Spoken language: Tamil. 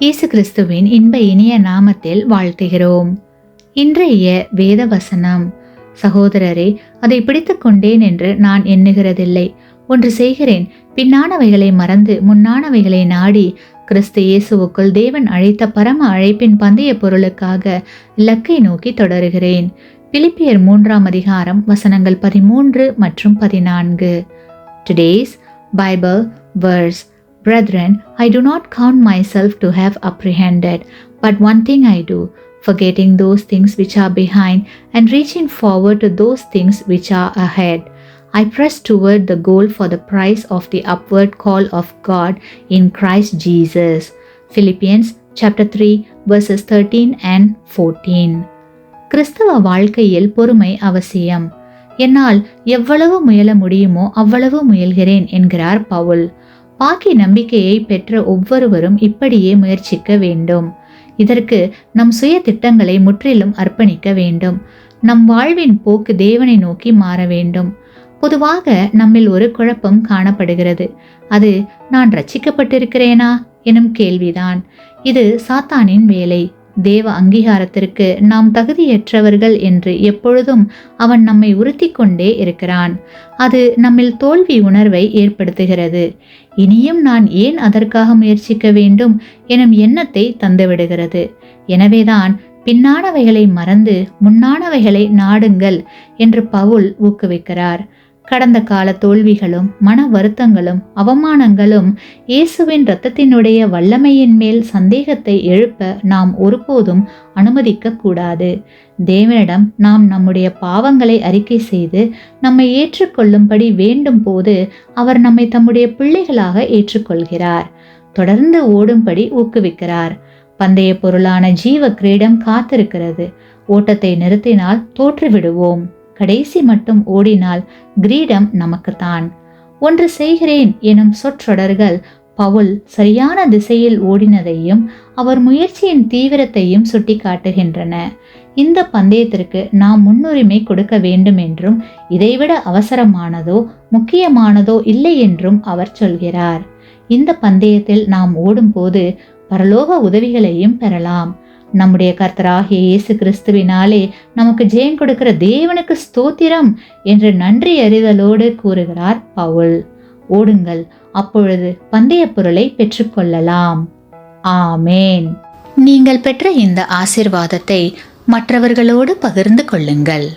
இயேசு கிறிஸ்துவின் இன்ப இனிய நாமத்தில் வாழ்த்துகிறோம். இன்றைய வேத வசனம்: சகோதரரே, அதை பிடித்துக் கொண்டேன் என்று நான் எண்ணுகிறதில்லை. ஒன்று செய்கிறேன், பின்னானவைகளை மறந்து முன்னானவைகளை நாடி கிறிஸ்து இயேசுவுக்குள் தேவன் அழைத்த பரம அழைப்பின் பந்தய பொருளுக்காக இலக்கை நோக்கி தொடருகிறேன். பிலிப்பியர் 3ஆம் அதிகாரம் வசனங்கள் 13 மற்றும் 14. Today's Bible verse: Brethren, I do not count myself to have apprehended, but one thing I do, forgetting those things which are behind and reaching forward to those things which are ahead. I press toward the goal for the prize of the upward call of God in Christ Jesus. Philippians chapter 3 verses 13 and 14. கிறிஸ்தவ வாழ்க்கையில் பொறுமை அவசியம். என்னால் எவ்வளவு முயல முடியுமோ அவ்வளவு முயல்கிறேன் என்கிறார் பவுல். பாக்கி நம்பிக்கையை பெற்ற ஒவ்வொருவரும் இப்படியே முயற்சிக்க வேண்டும். இதற்கு நம் சுய திட்டங்களை முற்றிலும் அர்ப்பணிக்க வேண்டும். நம் வாழ்வின் போக்கு தேவனை நோக்கி மாற வேண்டும். பொதுவாக நம்மில் ஒரு குழப்பம் காணப்படுகிறது. அது நான் ரட்சிக்கப்பட்டிருக்கிறேனா எனும் கேள்விதான். இது சாத்தானின் வேலை. தேவ அங்கீகாரத்திற்கு நாம் தகுதியற்றவர்கள் என்று எப்பொழுதும் அவன் நம்மை உறுத்தி கொண்டே இருக்கிறான். அது நம்மில் தோல்வி உணர்வை ஏற்படுத்துகிறது. இனியும் நான் ஏன் அதற்காக முயற்சிக்க வேண்டும் எனும் எண்ணத்தை தந்துவிடுகிறது. எனவேதான் பின்னானவைகளை மறந்து முன்னானவைகளை நாடுங்கள் என்று பவுல் ஊக்குவிக்கிறார். கடந்த கால தோல்விகளும் மன வருத்தங்களும் அவமானங்களும் இயேசுவின் இரத்தத்தினுடைய வல்லமையின் மேல் சந்தேகத்தை எழுப்ப நாம் ஒருபோதும் அனுமதிக்க கூடாது. தேவனிடம் நாம் நம்முடைய பாவங்களை அறிக்கை செய்து நம்மை ஏற்றுக்கொள்ளும்படி வேண்டும் போது அவர் நம்மை தம்முடைய பிள்ளைகளாக ஏற்றுக்கொள்கிறார். தொடர்ந்து ஓடும்படி ஊக்குவிக்கிறார். பந்தய பொருளான ஜீவ கிரீடம் காத்திருக்கிறது. ஓட்டத்தை நிறுத்தினால் தோற்றுவிடுவோம். கடைசி மட்டும் ஓடினால் கிரீடம் நமக்குத்தான். ஒன்று செய்கிறேன் எனும் சொற்றொடர்கள் பவுல் சரியான திசையில் ஓடினதையும் அவர் முயற்சியின் தீவிரத்தையும் சுட்டி காட்டுகின்றன. இந்த பந்தயத்திற்கு நாம் முன்னுரிமை கொடுக்க வேண்டும் என்றும் இதைவிட அவசரமானதோ முக்கியமானதோ இல்லை என்றும் அவர் சொல்கிறார். இந்த பந்தயத்தில் நாம் ஓடும்போது பரலோக உதவிகளையும் பெறலாம். நம்முடைய கர்த்தராகிய இயேசு கிறிஸ்துவினாலே நமக்கு ஜெயம் கொடுக்கிற தேவனுக்கு ஸ்தோத்திரம் என்று நன்றி அறிதலோடு கூறுகிறார் பவுல். ஓடுங்கள், அப்பொழுது பந்தய பொருளை பெற்றுக்கொள்ளலாம். ஆமேன். நீங்கள் பெற்ற இந்த ஆசீர்வாதத்தை மற்றவர்களோடு பகிர்ந்து கொள்ளுங்கள்.